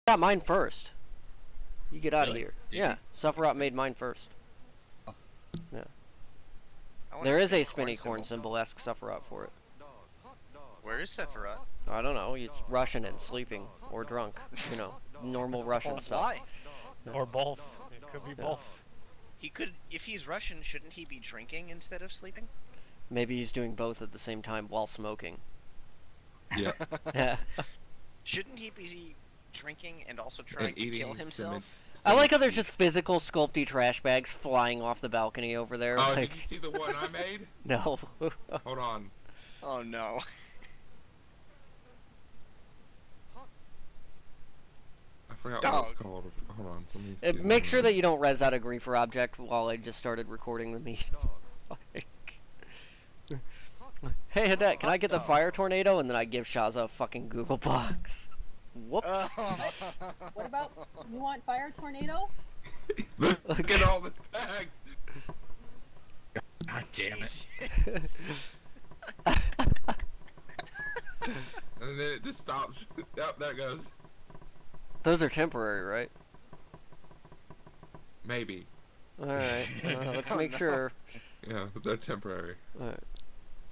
got mine first. You get out of Really? here. Did Yeah, you? Sephiroth made mine first. Oh. Yeah. I want There is a spinny spinny corn symbol. Ask Sephiroth for it. Where is Sephiroth? I don't know. It's Russian and sleeping or drunk. You know, normal Russian Well, stuff. why? Or both. It could be both. He could, if he's Russian, shouldn't he be drinking instead of sleeping? Maybe he's doing both at the same time while smoking. Yeah. Yeah. Shouldn't he be drinking and also trying to kill himself? I like how there's just physical sculpty trash bags flying off the balcony over there. Oh, like... did you see the one I made? No. Hold on. Oh no. I forgot what it's called. Hold on. Let me see Make sure that you don't res out a griefer object while I just started recording the meet. Hey, Hidette, can I get the fire tornado? And then I give Shaza a fucking Google Box. Whoops. What about, you want fire tornado? Look at all the bags. God damn it. And then it just stops. Yep, there it goes. Those are temporary, right? Maybe. Alright, let's make sure. Yeah, they're temporary. Alright.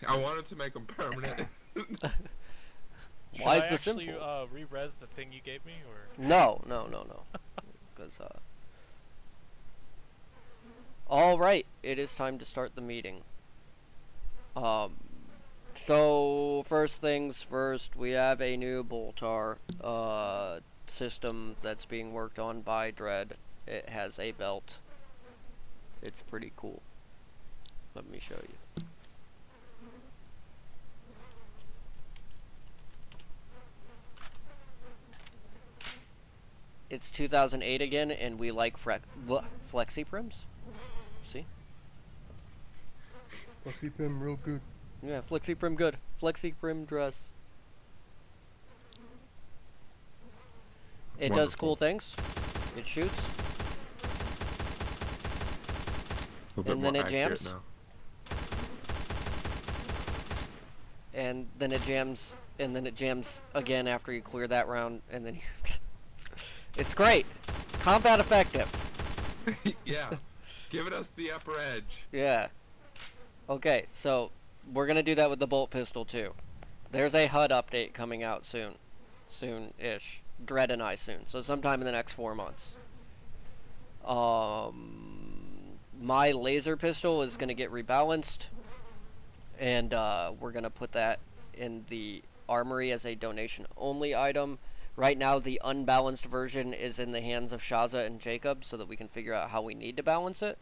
I wanted to make them permanent. Why is Should I the actually, simple? re-res the thing you gave me, or? No. Because, Alright, it is time to start the meeting. So, first things first, we have a new Boltar, system that's being worked on by Dread. It has a belt. It's pretty cool. Let me show you. It's 2008 again, and we like flexi prims. See? Flexi prim real good. Yeah, flexi prim good. Flexi prim dress. It does cool things. It shoots. And then it jams. And then it jams. And then it jams again after you clear that round. And then you... It's great. Combat effective. Yeah. Giving us the upper edge. Yeah. Okay, so we're going to do that with the bolt pistol too. There's a HUD update coming out soon. Soon-ish. Dread and I soon. So sometime in the next 4 months. My laser pistol is going to get rebalanced. And we're going to put that in the armory as a donation-only item. Right now, the unbalanced version is in the hands of Shaza and Jacob so that we can figure out how we need to balance it.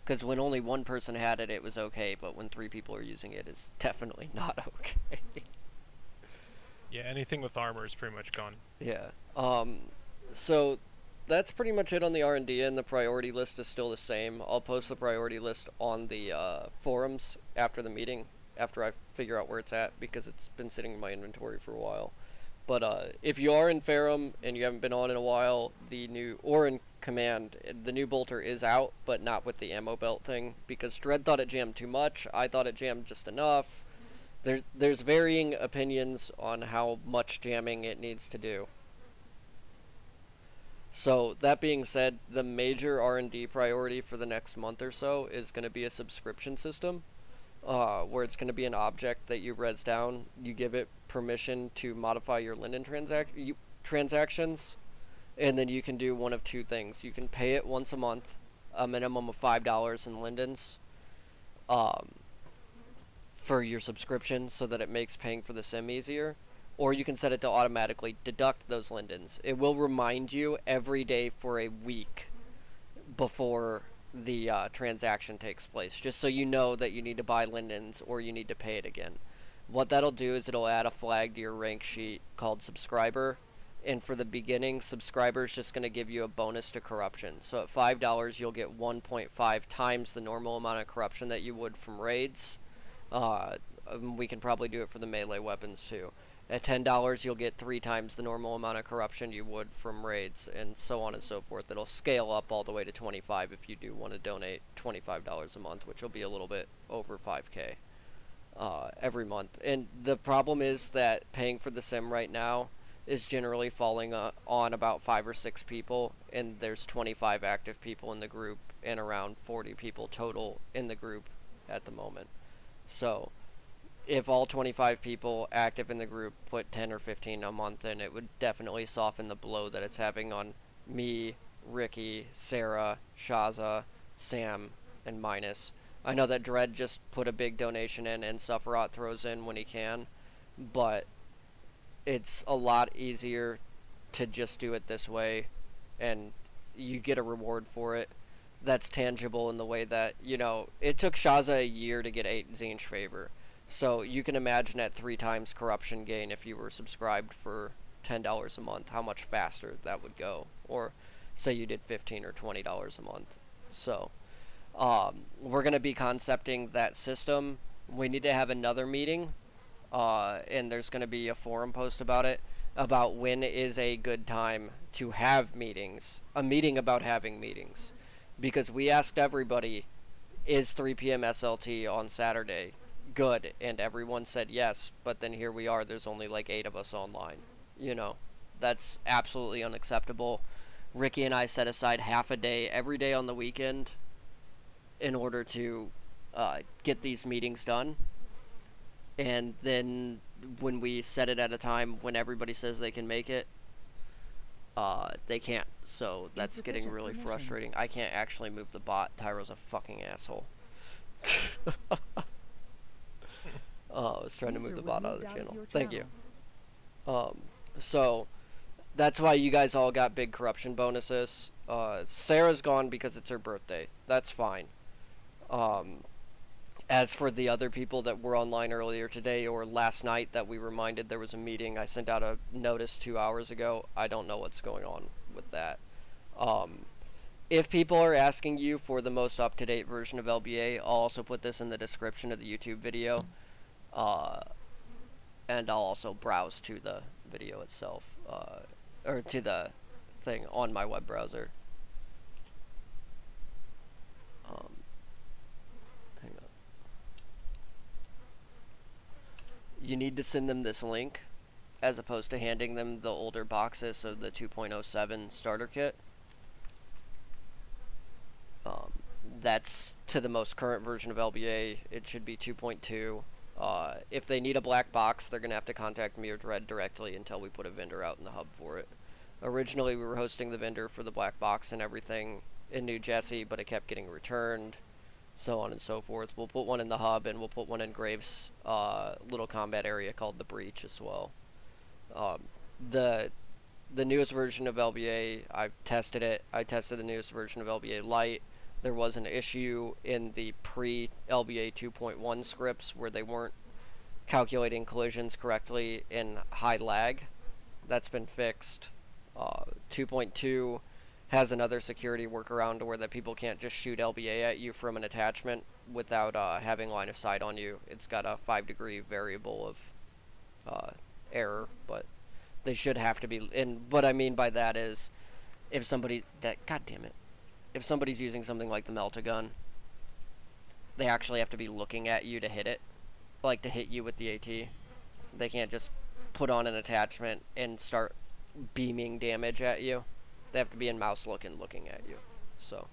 Because when only one person had it, it was okay. But when 3 people are using it, it's definitely not okay. Yeah, anything with armor is pretty much gone. Yeah. So that's pretty much it on the R&D, and the priority list is still the same. I'll post the priority list on the forums after the meeting, after I figure out where it's at, because it's been sitting in my inventory for a while. But if you are in Ferrum and you haven't been on in a while, or in Command, the new bolter is out, but not with the ammo belt thing, because Dread thought it jammed too much, I thought it jammed just enough. There's varying opinions on how much jamming it needs to do. So, that being said, the major R&D priority for the next month or so is going to be a subscription system, where it's going to be an object that you res down. You give it permission to modify your Linden transactions, and then you can do one of 2 things. You can pay it once a month, a minimum of $5 in Lindens, for your subscription so that it makes paying for the sim easier. Or you can set it to automatically deduct those Lindens. It will remind you every day for a week before the transaction takes place, just so you know that you need to buy Lindens or you need to pay it again. What that'll do is it'll add a flag to your rank sheet called subscriber, and for the beginning, subscriber is just going to give you a bonus to corruption. So at $5 you'll get 1.5 times the normal amount of corruption that you would from raids. We can probably do it for the melee weapons too. At $10 you'll get 3 times the normal amount of corruption you would from raids, and so on and so forth. It'll scale up all the way to 25 if you do want to donate $25 a month, which will be a little bit over 5k every month. And the problem is that paying for the sim right now is generally falling on about 5 or 6 people, and there's 25 active people in the group and around 40 people total in the group at the moment. So if all 25 people active in the group put 10 or 15 a month in, it would definitely soften the blow that it's having on me, Ricky, Sarah, Shaza, Sam, and Minus. I know that Dread just put a big donation in, and Sufferot throws in when he can, but it's a lot easier to just do it this way, and you get a reward for it that's tangible in the way that, you know, it took Shaza a year to get 8 Zinch favor. So you can imagine at 3 times corruption gain if you were subscribed for $10 a month, how much faster that would go. Or say you did $15 or $20 a month. So we're going to be concepting that system. We need to have another meeting, and there's going to be a forum post about it, about when is a good time to have meetings, a meeting about having meetings. Because we asked everybody, is 3 p.m. SLT on Saturday good? And everyone said yes, but then here we are, there's only like 8 of us online. You know, that's absolutely unacceptable. Ricky and I set aside half a day every day on the weekend in order to get these meetings done. And then when we set it at a time when everybody says they can make it, they can't. So that's getting really frustrating. I can't actually move the bot. Tyro's a fucking asshole. I was trying to move the bot out of the channel. Thank you. So that's why you guys all got big corruption bonuses. Sarah's gone because it's her birthday. That's fine. As for the other people that were online earlier today or last night that we reminded there was a meeting, I sent out a notice 2 hours ago. I don't know what's going on with that. If people are asking you for the most up-to-date version of LBA, I'll also put this in the description of the YouTube video. And I'll also browse to the video itself, or to the thing on my web browser. Hang on. You need to send them this link, as opposed to handing them the older boxes of the 2.07 starter kit. That's to the most current version of LBA. It should be 2.2. If they need a black box, they're going to have to contact me or Dread directly until we put a vendor out in the hub for it. Originally, we were hosting the vendor for the black box and everything in New Jesse, but it kept getting returned, so on and so forth. We'll put one in the hub, and we'll put one in Graves' little combat area called the Breach as well. The newest version of LBA, I've tested it. I tested the newest version of LBA Lite. There was an issue in the pre-LBA 2.1 scripts where they weren't calculating collisions correctly in high lag. That's been fixed. 2.2 has another security workaround where that people can't just shoot LBA at you from an attachment without having line of sight on you. It's got a 5-degree variable of error, but they should have to be. And what I mean by that is, if somebody God damn it. If somebody's using something like the Melt-A-Gun, they actually have to be looking at you to hit it. Like, to hit you with the AT. They can't just put on an attachment and start beaming damage at you. They have to be in mouse look and looking at you. So,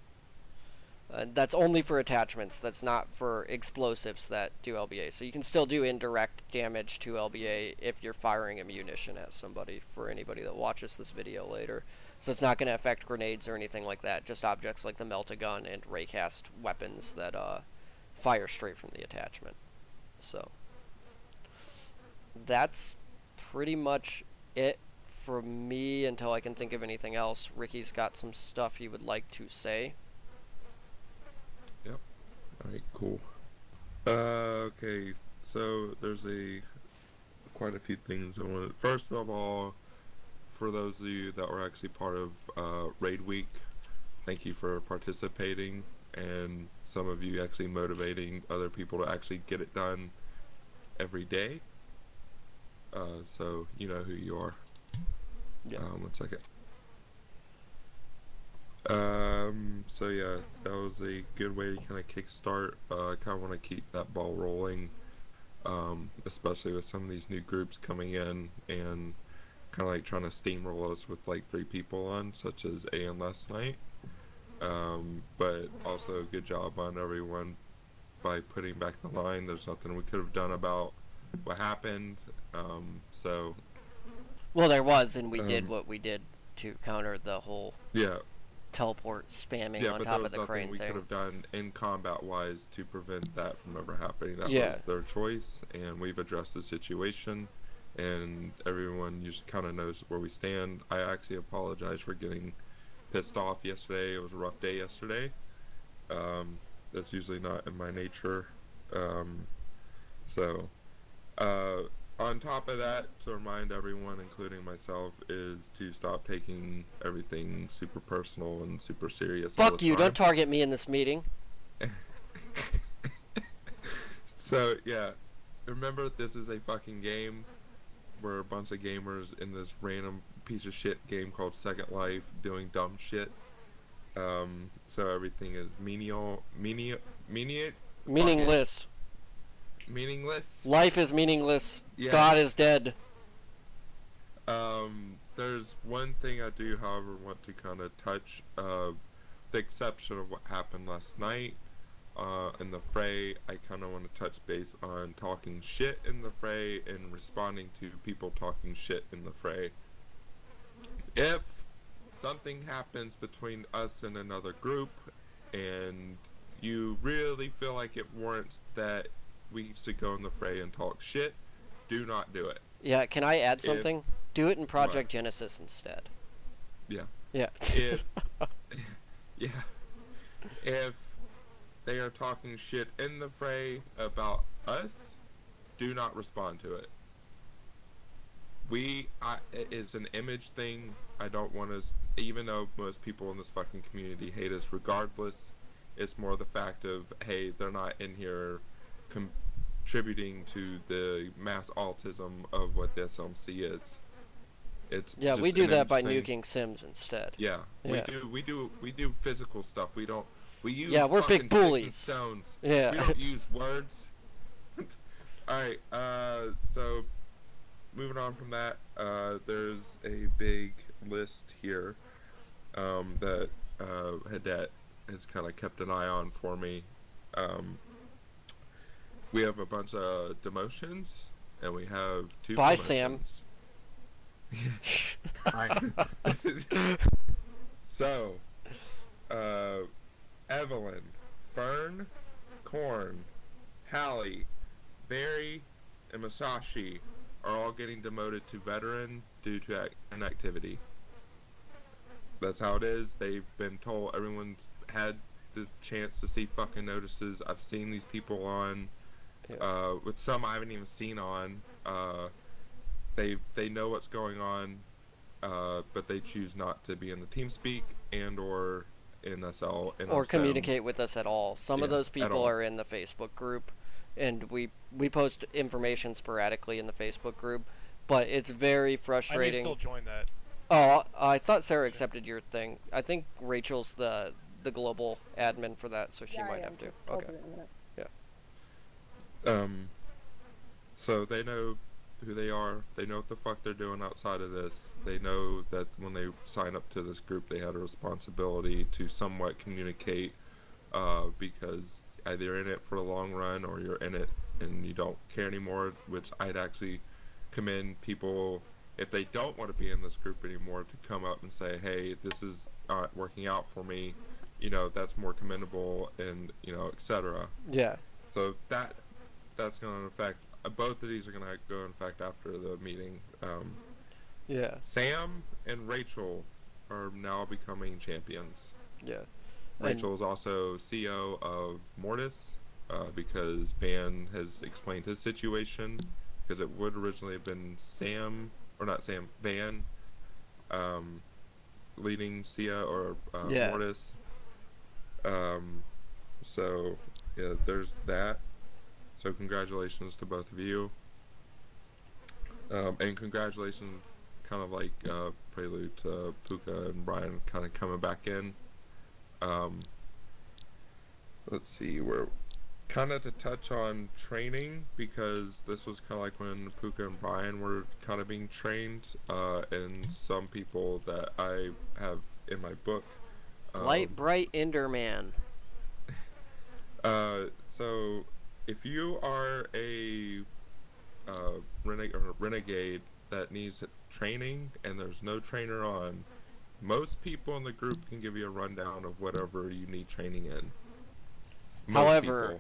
that's only for attachments. That's not for explosives that do LBA. So you can still do indirect damage to LBA if you're firing ammunition at somebody, for anybody that watches this video later. So it's not going to affect grenades or anything like that, just objects like the Melt-A-Gun and raycast weapons that fire straight from the attachment. So that's pretty much it for me until I can think of anything else. Ricky's got some stuff he would like to say. Yep. Alright, cool. Okay, so there's quite a few things I want to... First of all, for those of you that were actually part of Raid Week, thank you for participating, and some of you actually motivating other people to actually get it done every day. So you know who you are. Yeah. 1 second. So yeah, that was a good way to kind of kickstart. I kind of want to keep that ball rolling, especially with some of these new groups coming in and kind of like trying to steamroll us with like 3 people on, such as AN last night. But also good job on everyone by putting back the line. There's nothing we could have done about what happened. So. Well, there was, and we did what we did to counter the whole. Yeah. Teleport spamming on top of the crane we thing. could have done in combat wise to prevent that from ever happening. That was their choice, and we've addressed the situation, and everyone usually kind of knows where we stand. I actually apologize for getting pissed off yesterday. It was a rough day yesterday. That's usually not in my nature. On top of that, to remind everyone, including myself, is to stop taking everything super personal and super serious. Fuck you, don't target me in this meeting. So, yeah, remember this is a fucking game. We're a bunch of gamers in this random piece of shit game called Second Life doing dumb shit. So everything is meaningless. Meaningless. Life is meaningless. Yeah. God is dead. There's one thing I do, however, want to kind of touch. The exception of what happened last night in the fray. I kind of want to touch base on talking shit in the fray and responding to people talking shit in the fray. If something happens between us and another group, and you really feel like it warrants that we should go in the fray and talk shit, do not do it. Yeah, can I add something? Do it in Project Genesis instead. Yeah. Yeah. If if they are talking shit in the fray about us, do not respond to it. It's an image thing. I don't want us, even though most people in this fucking community hate us regardless, it's more the fact of, hey, they're not in here contributing to the mass autism of what the SLMC is. It's we do that by nuking Sims instead. Yeah. We do physical stuff. We use we're big bullies. Sticks and stones. Yeah. We don't use words. Alright, so moving on from that, there's a big list here that Hadet has kind of kept an eye on for me. We have a bunch of demotions, and we have 2 Bye, promotions. Sam. So, Evelyn, Fern, Korn, Hallie, Barry, and Masashi are all getting demoted to veteran due to inactivity. That's how it is. They've been told. Everyone's had the chance to see fucking notices. I've seen these people on. With some I haven't even seen on. They know what's going on, but they choose not to be in the Teamspeak and or in SL or communicate with us at all. Some of those people are in the Facebook group, and we post information sporadically in the Facebook group, but it's very frustrating. I may still join that. Oh, I thought Sarah accepted your thing. I think Rachel's the global admin for that, so she might have to. Okay. Yeah. So they know who they are. They know what the fuck they're doing outside of this. They know that when they sign up to this group, they had a responsibility to somewhat communicate, because either you're in it for the long run or you're in it and you don't care anymore, which I'd actually commend people, if they don't want to be in this group anymore, to come up and say, hey, this is not working out for me. You know, that's more commendable, and, you know, etc. Yeah. So that's going to affect, both of these are going to go in effect after the meeting. Yeah. Sam and Rachel are now becoming champions. Yeah. Rachel is also CEO of Mortis, because Van has explained his situation, because it would originally have been Van, leading Sia or Mortis. So yeah, there's that. So congratulations to both of you, and congratulations, kind of like prelude to Puka and Brian kind of coming back in. Let's see where kind of to touch on training, because this was kind of like when Puka and Brian were kind of being trained, and some people that I have in my book. Light bright Enderman. So if you are a renegade that needs training and there's no trainer on, most people in the group can give you a rundown of whatever you need training in. However,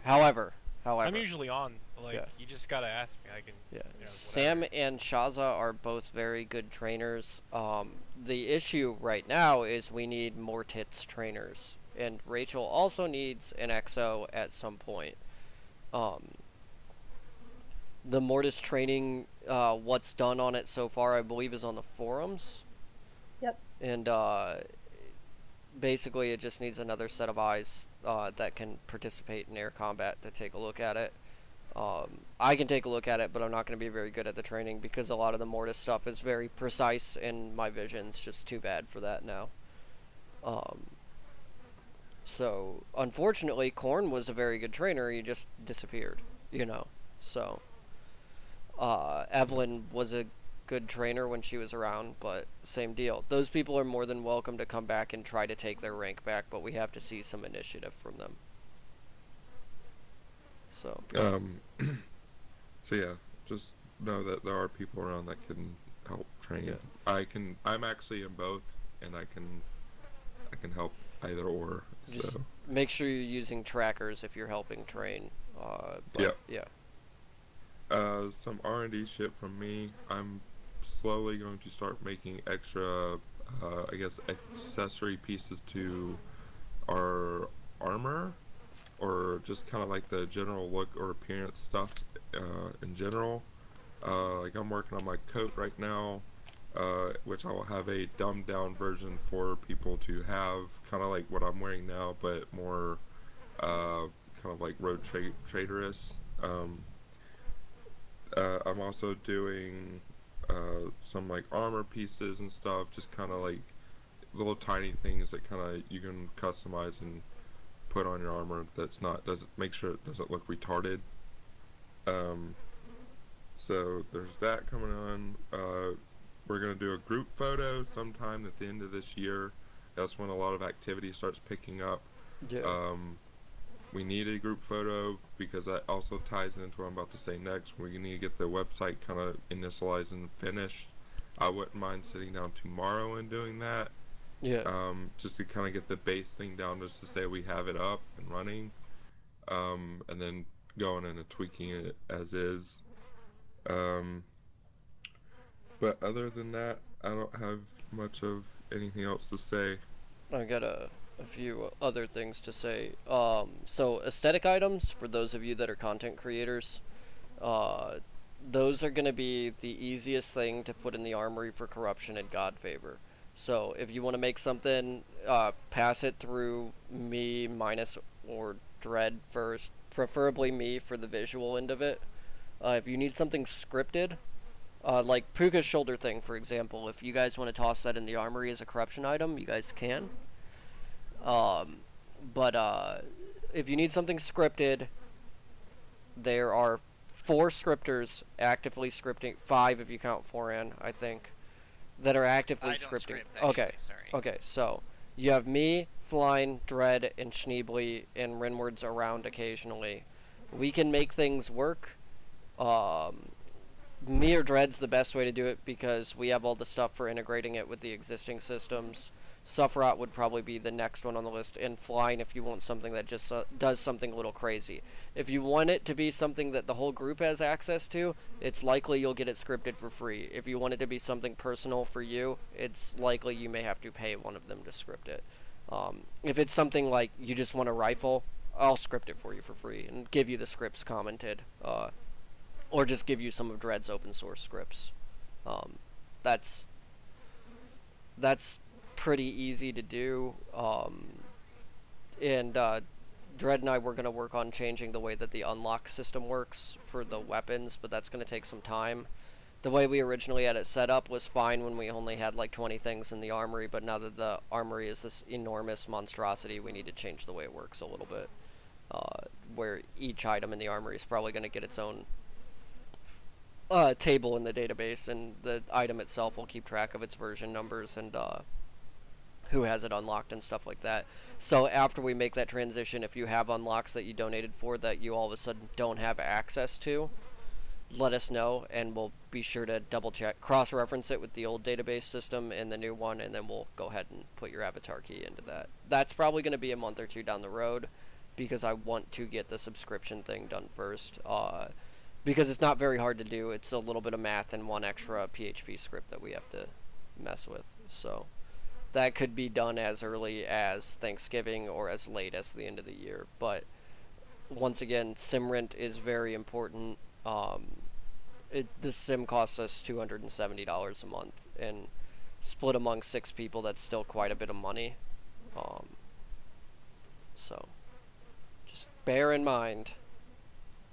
I'm usually on. Like, yeah. You just gotta ask me. I can. Yeah. You know, Sam and Shaza are both very good trainers. The issue right now is we need Mortit's trainers, and Rachel also needs an XO at some point. The Mortis training, what's done on it so far, I believe, is on the forums. Yep. And basically, it just needs another set of eyes that can participate in air combat to take a look at it. I can take a look at it, but I'm not going to be very good at the training because a lot of the Mortis stuff is very precise, and my vision's just too bad for that now. So, unfortunately, Korn was a very good trainer. He just disappeared, you know. So, Evelyn was a good trainer when she was around, but same deal. Those people are more than welcome to come back and try to take their rank back, but we have to see some initiative from them. So so yeah, just know that there are people around that can help train. Yeah. I'm actually in both, and I can help either or. Just so make sure you're using trackers if you're helping train. Yeah. Some R&D shit from me. I'm slowly going to start making extra, I guess, accessory pieces to our armor, or just kind of like the general look or appearance stuff in general. Like I'm working on my coat right now, which I will have a dumbed down version for people to have, kind of like what I'm wearing now, but more kind of like road traderous. I'm also doing some like armor pieces and stuff, just kind of like little tiny things that kind of you can customize and put on your armor that's not, doesn't, make sure it doesn't look retarded. So there's that coming on. We're gonna do a group photo sometime at the end of this year. That's when a lot of activity starts picking up. Yeah. We need a group photo because that also ties into what I'm about to say next. We need to get the website kind of initialized and finished. I wouldn't mind sitting down tomorrow and doing that. Yeah. Just to kind of get the base thing down, just to say we have it up and running, and then going in and tweaking it as is. But other than that, I don't have much of anything else to say. I got a few other things to say. So aesthetic items, for those of you that are content creators, those are going to be the easiest thing to put in the armory for corruption and God favor. So if you want to make something, pass it through me, Minus, or Dread first. Preferably me for the visual end of it. If you need something scripted, like Puka's shoulder thing, for example, if you guys want to toss that in the armory as a corruption item, you guys can. But if you need something scripted, there are 4 scripters actively scripting, 5 if you count Foran, I think, that are actively scripting. Script, actually, okay, sorry. Okay, so you have me, Flying, Dread, and Schneebly, and Rinward's around occasionally. We can make things work. Me or Dread's the best way to do it because we have all the stuff for integrating it with the existing systems. Sufferot would probably be the next one on the list, and Flying if you want something that just does something a little crazy. If you want it to be something that the whole group has access to, it's likely you'll get it scripted for free. If you want it to be something personal for you, it's likely you may have to pay one of them to script it. If it's something like you just want a rifle, I'll script it for you for free and give you the scripts commented. Or just give you some of Dread's open source scripts. That's pretty easy to do. Dread and I were going to work on changing the way that the unlock system works for the weapons, but that's going to take some time. The way we originally had it set up was fine when we only had like 20 things in the armory, but now that the armory is this enormous monstrosity, we need to change the way it works a little bit. where each item in the armory is probably going to get its own table in the database, and the item itself will keep track of its version numbers and who has it unlocked and stuff like that. So after we make that transition, if you have unlocks that you donated for that you all of a sudden don't have access to, let us know, and we'll be sure to double check, cross-reference it with the old database system and the new one, and then we'll go ahead and put your avatar key into that. That's probably going to be a month or two down the road, because I want to get the subscription thing done first, because it's not very hard to do. It's a little bit of math and one extra PHP script that we have to mess with. So that could be done as early as Thanksgiving or as late as the end of the year. But once again, sim rent is very important. The sim costs us $270 a month, and split among 6 people, that's still quite a bit of money. So just bear in mind.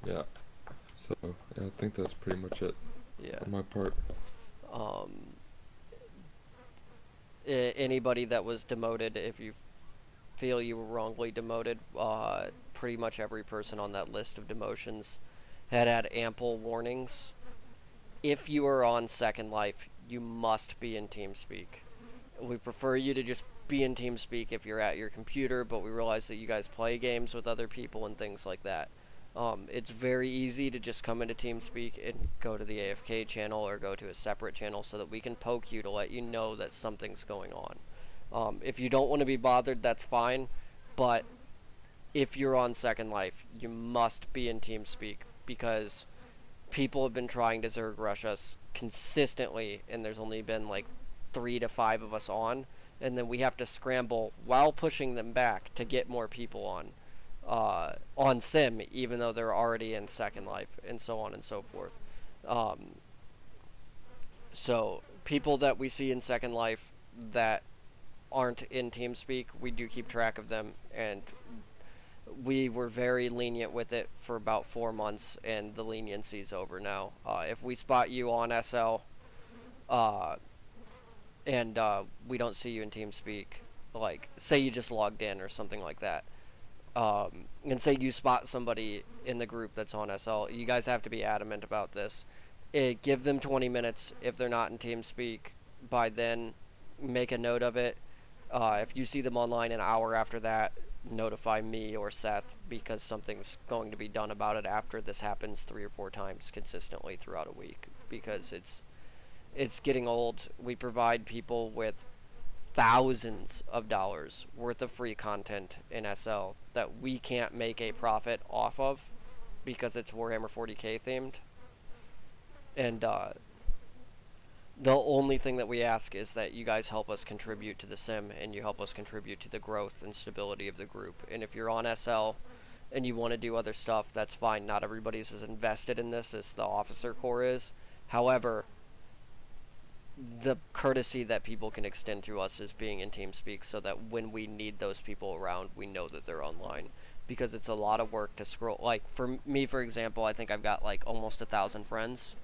Yeah. So yeah, I think that's pretty much it. Yeah. On my part. Anybody that was demoted, if you feel you were wrongly demoted, pretty much every person on that list of demotions had ample warnings. If you are on Second Life, you must be in Teamspeak. We prefer you to just be in Teamspeak if you're at your computer, but we realize that you guys play games with other people and things like that. It's very easy to just come into Teamspeak and go to the AFK channel or go to a separate channel so that we can poke you to let you know that something's going on. If you don't want to be bothered, that's fine, but if you're on Second Life, you must be in Teamspeak, because people have been trying to Zerg rush us consistently, and there's only been like 3 to 5 of us on, and then we have to scramble while pushing them back to get more people on Sim, even though they're already in Second Life, and so on and so forth. So people that we see in Second Life that aren't in Teamspeak, we do keep track of them, and we were very lenient with it for about 4 months, and the leniency's over now. If we spot you on SL, and we don't see you in Teamspeak, like, say you just logged in or something like that, and say you spot somebody in the group that's on SL, you guys have to be adamant about this. Give them 20 minutes. If they're not in Teamspeak by then, make a note of it. If you see them online an hour after that, notify me or Seth, because something's going to be done about it after this happens 3 or 4 times consistently throughout a week, because it's getting old. We provide people with thousands of dollars worth of free content in SL that we can't make a profit off of because it's Warhammer 40k themed, and the only thing that we ask is that you guys help us contribute to the sim, and you help us contribute to the growth and stability of the group. And if you're on SL and you want to do other stuff, that's fine. Not everybody's as invested in this as the officer corps is. However, the courtesy that people can extend to us is being in Teamspeak, so that when we need those people around, we know that they're online. Because it's a lot of work to scroll. Like, for me, for example, I think I've got like almost 1,000 friends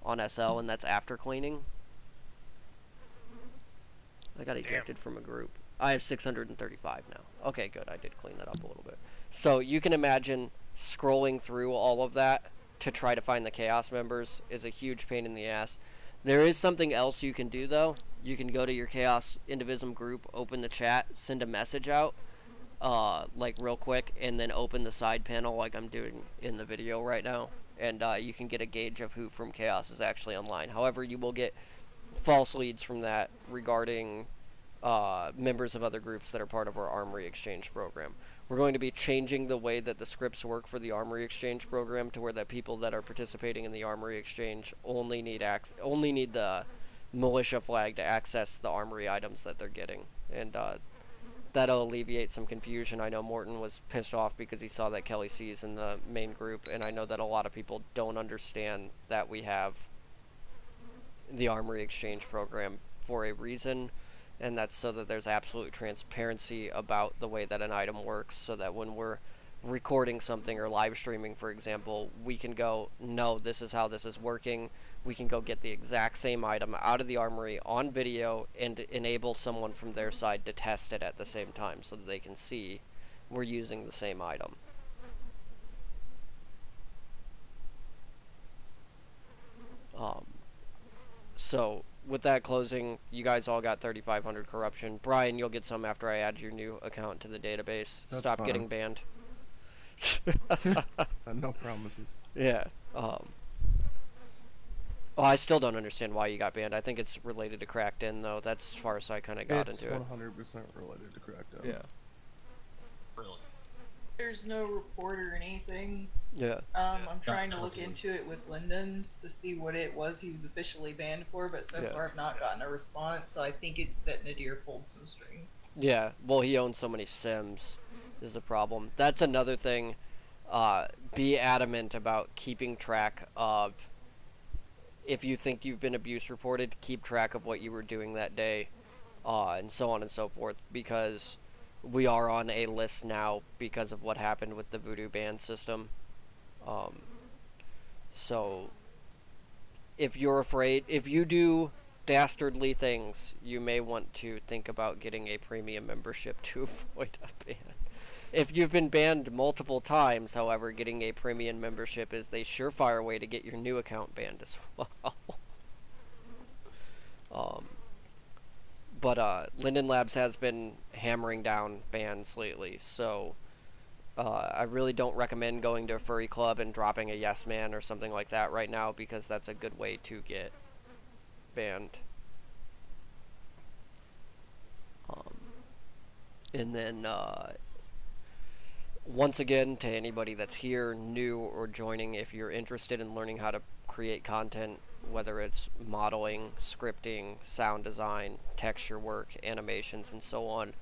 on SL, and that's after cleaning. I got ejected from a group. I have 635 now. Okay, good. I did clean that up a little bit. So you can imagine scrolling through all of that to try to find the Chaos members is a huge pain in the ass. There is something else you can do, though. You can go to your Chaos Indivism group, open the chat, send a message out, like real quick, and then open the side panel like I'm doing in the video right now. And you can get a gauge of who from Chaos is actually online. However, you will get false leads from that regarding members of other groups that are part of our Armory Exchange program. We're going to be changing the way that the scripts work for the Armory Exchange program to where that people that are participating in the Armory Exchange only need the militia flag to access the Armory items that they're getting. And that'll alleviate some confusion. I know Morton was pissed off because he saw that Kelly C is in the main group, and I know that a lot of people don't understand that we have the Armory Exchange program for a reason, and that's so that there's absolute transparency about the way that an item works, so that when we're recording something or live streaming, for example, we can go, no, this is how this is working. We can go get the exact same item out of the armory on video and enable someone from their side to test it at the same time, so that they can see we're using the same item. So with that closing, you guys all got 3,500 corruption. Brian, you'll get some after I add your new account to the database. That's Stop fine. getting banned. No promises. Yeah. Well, I still don't understand why you got banned. I think it's related to Cracked In, though. That's as far as I kind of got It's into it. 100% related to Crackdown. Yeah. Really? There's no report or anything. Yeah. I'm trying to look into it with Lyndon's to see what it was he was officially banned for, but so far I've not gotten a response, so I think it's that Nadir pulled some string. Yeah. Well, he owns so many Sims is the problem. That's another thing. Be adamant about keeping track of, if you think you've been abuse reported, keep track of what you were doing that day, and so on and so forth, because we are on a list now because of what happened with the Voodoo ban system. So, if you're afraid, if you do dastardly things, you may want to think about getting a premium membership to avoid a ban. If you've been banned multiple times, however, getting a premium membership is the surefire way to get your new account banned as well. But Linden Labs has been hammering down bans lately, so I really don't recommend going to a furry club and dropping a yes man or something like that right now, because that's a good way to get banned. And then once again, to anybody that's here, new or joining, if you're interested in learning how to create content, whether it's modeling, scripting, sound design, texture work, animations, and so on,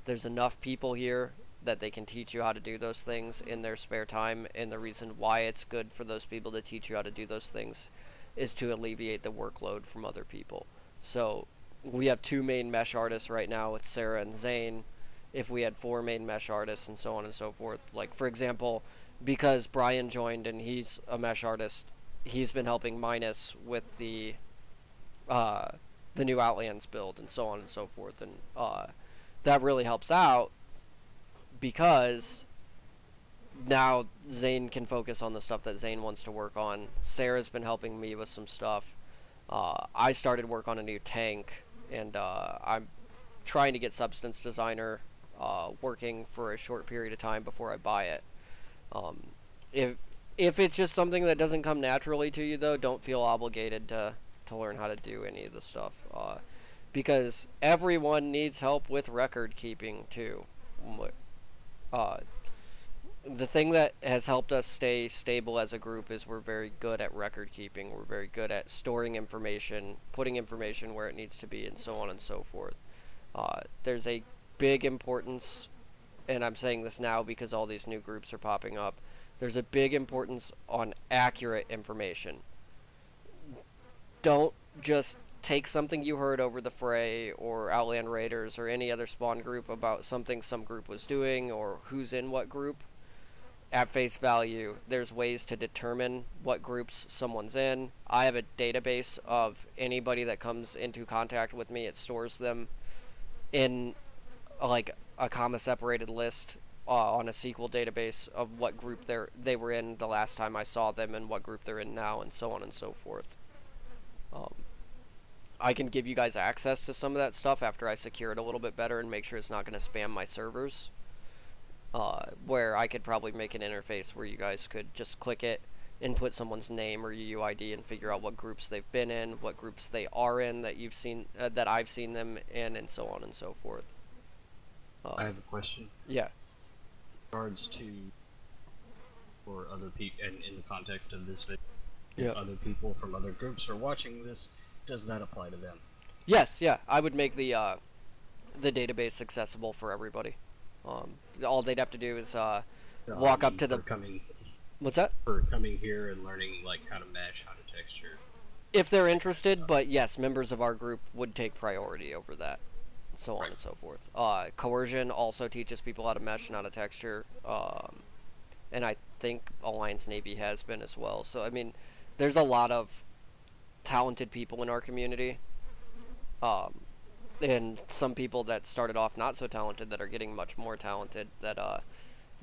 there's enough people here that they can teach you how to do those things in their spare time. And the reason why it's good for those people to teach you how to do those things is to alleviate the workload from other people. So we have 2 main mesh artists right now with Sarah and Zane. If we had 4 main mesh artists and so on and so forth, like for example, because Brian joined and he's a mesh artist, he's been helping Minus with the new Outlands build and so on and so forth, and that really helps out because now Zane can focus on the stuff that Zane wants to work on. Sarah's been helping me with some stuff. I started work on a new tank, and I'm trying to get Substance Designer working for a short period of time before I buy it. If it's just something that doesn't come naturally to you, though, don't feel obligated to learn how to do any of the stuff, because everyone needs help with record keeping too. The thing that has helped us stay stable as a group is we're very good at record keeping. We're very good at storing information, putting information where it needs to be, and so on and so forth. There's a big importance, and I'm saying this now because all these new groups are popping up, there's a big importance on accurate information. Don't just take something you heard over the Fray or Outland Raiders or any other spawn group about something some group was doing or who's in what group at face value. There's ways to determine what groups someone's in. I have a database of anybody that comes into contact with me. It stores them in like a comma separated list on a SQL database of what group they were in the last time I saw them and what group they're in now, and so on and so forth. I can give you guys access to some of that stuff after I secure it a little bit better and make sure it's not going to spam my servers, where I could probably make an interface where you guys could just click it, input someone's name or UUID, and figure out what groups they've been in, what groups they are in that you've seen, that I've seen them in, and so on and so forth. I have a question. Yeah. In regards to, for other people, and in the context of this video, Yeah. if other people from other groups are watching this, does that apply to them? Yes, yeah. I would make the database accessible for everybody. All they'd have to do is walk up to the... What's that? For coming here and learning like how to mesh, how to texture. If they're interested, but yes, members of our group would take priority over that, so on and so forth. Coercion also teaches people how to mesh and how to texture, and I think Alliance Navy has been as well. So I mean, there's a lot of talented people in our community, and some people that started off not so talented that are getting much more talented, that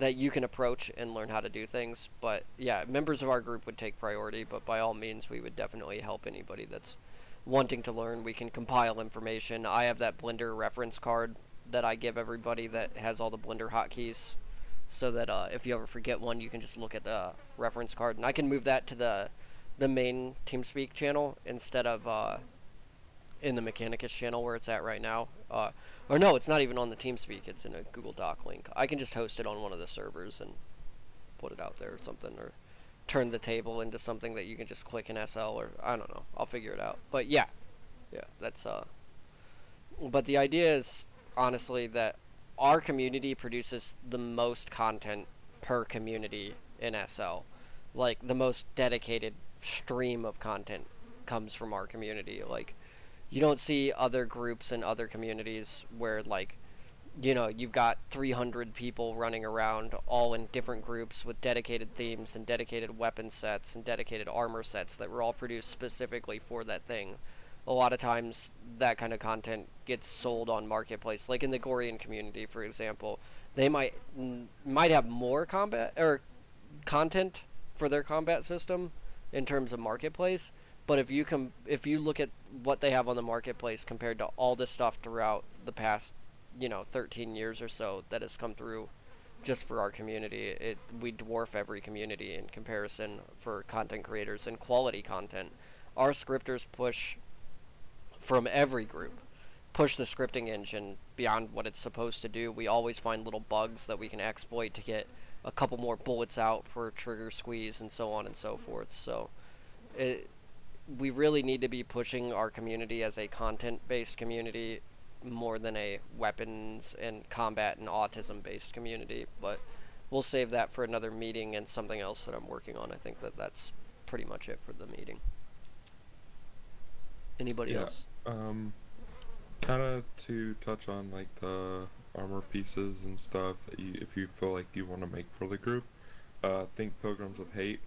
that you can approach and learn how to do things. But yeah, members of our group would take priority, but by all means we would definitely help anybody that's wanting to learn. We can compile information. I have that Blender reference card that I give everybody that has all the Blender hotkeys, so that if you ever forget one, you can just look at the reference card, and I can move that to the main TeamSpeak channel instead of in the Mechanicus channel where it's at right now. Or no, it's not even on the TeamSpeak, it's in a Google Doc link. I can just host it on one of the servers and put it out there or something, or turn the table into something that you can just click in SL, or I don't know. I'll figure it out. But yeah, that's but the idea is honestly that our community produces the most content per community in SL. Like, the most dedicated stream of content comes from our community. Like, you don't see other groups and other communities where, like, you know, you've got 300 people running around all in different groups with dedicated themes and dedicated weapon sets and dedicated armor sets that were all produced specifically for that thing. A lot of times that kind of content gets sold on Marketplace. Like in the Gorian community, for example, they might have more combat or content for their combat system in terms of Marketplace, but if you look at what they have on the Marketplace compared to all the stuff throughout the past, 13 years or so that has come through just for our community, we dwarf every community in comparison for content creators and quality content. Our scripters push from every group, push the scripting engine beyond what it's supposed to do. We always find little bugs that we can exploit to get a couple more bullets out per trigger squeeze and so on and so forth. So we really need to be pushing our community as a content-based community more than a weapons and combat and autism-based community. But we'll save that for another meeting and something else that I'm working on. I think that's pretty much it for the meeting. Anybody else? Kind of to touch on like the armor pieces and stuff that if you feel like you want to make for the group, think Pilgrims of Hate.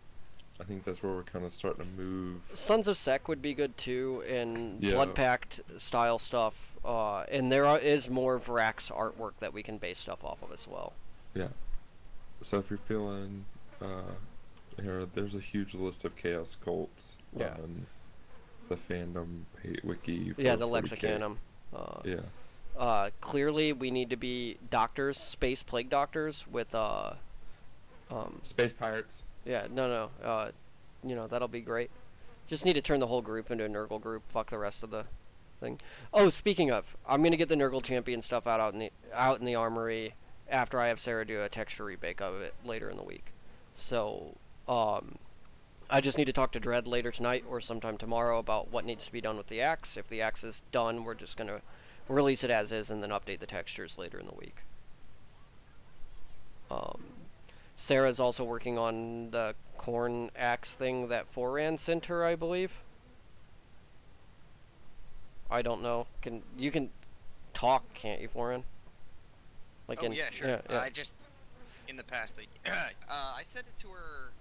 I think that's where we're kind of starting to move. Sons of Sec would be good too, and Blood Pact style stuff. And there is more Vrax artwork that we can base stuff off of as well. Yeah. So if you're feeling, there's a huge list of Chaos Cults on the fandom wiki. Yeah, the Lexicanum. Clearly, we need to be doctors, space plague doctors with space pirates. Yeah, no. That'll be great. Just need to turn the whole group into a Nurgle group. Fuck the rest of the thing. Oh, speaking of, I'm gonna get the Nurgle champion stuff out in the armory after I have Sarah do a texture rebake of it later in the week. So, I just need to talk to Dredd later tonight or sometime tomorrow about what needs to be done with the axe. If the axe is done, we're just gonna release it as is and then update the textures later in the week. Sarah's also working on the corn axe thing that Foran sent her, I believe. I don't know. You can talk, can't you, Foran? Yeah, sure. Yeah. I just in the past I sent it to her.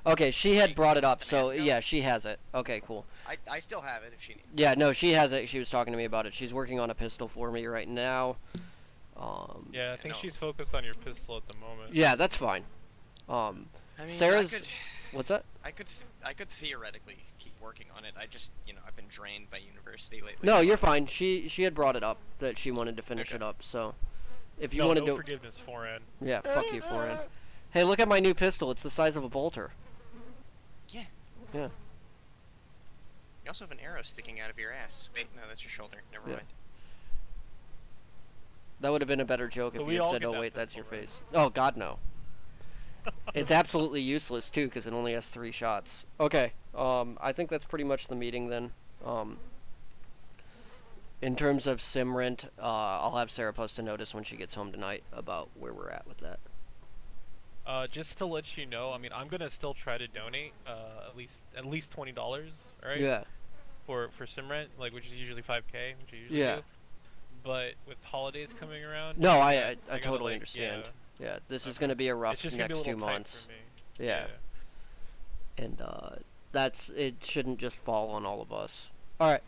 Okay, she had brought it up, so yeah, she has it. Okay, cool. I still have it if she needs it. Yeah, no, she has it. She was talking to me about it. She's working on a pistol for me right now. Yeah, I think she's focused on your pistol at the moment. Yeah, that's fine. Sarah's... What's that? I could theoretically keep working on it. I just, I've been drained by university lately. No, you're fine. She had brought it up that she wanted to finish it up, so... If you want to do... No forgiveness, Foran. Yeah, fuck you, Foran. Hey, look at my new pistol. It's the size of a bolter. Yeah. Yeah. You also have an arrow sticking out of your ass. Wait, no, that's your shoulder. Never mind. That would have been a better joke if you had said, "Oh wait, that's your right? face." Oh God, no. It's absolutely useless too, because it only has 3 shots. Okay. I think that's pretty much the meeting then. In terms of sim rent, I'll have Sarah post a notice when she gets home tonight about where we're at with that. Just to let you know, I mean, I'm gonna still try to donate at least $20, right? Yeah. For sim rent, which is usually $5K, which I usually do. But with holidays coming around, no, I totally understand. Yeah, this is gonna be a rough next 2 months. Yeah. And it shouldn't just fall on all of us. All right.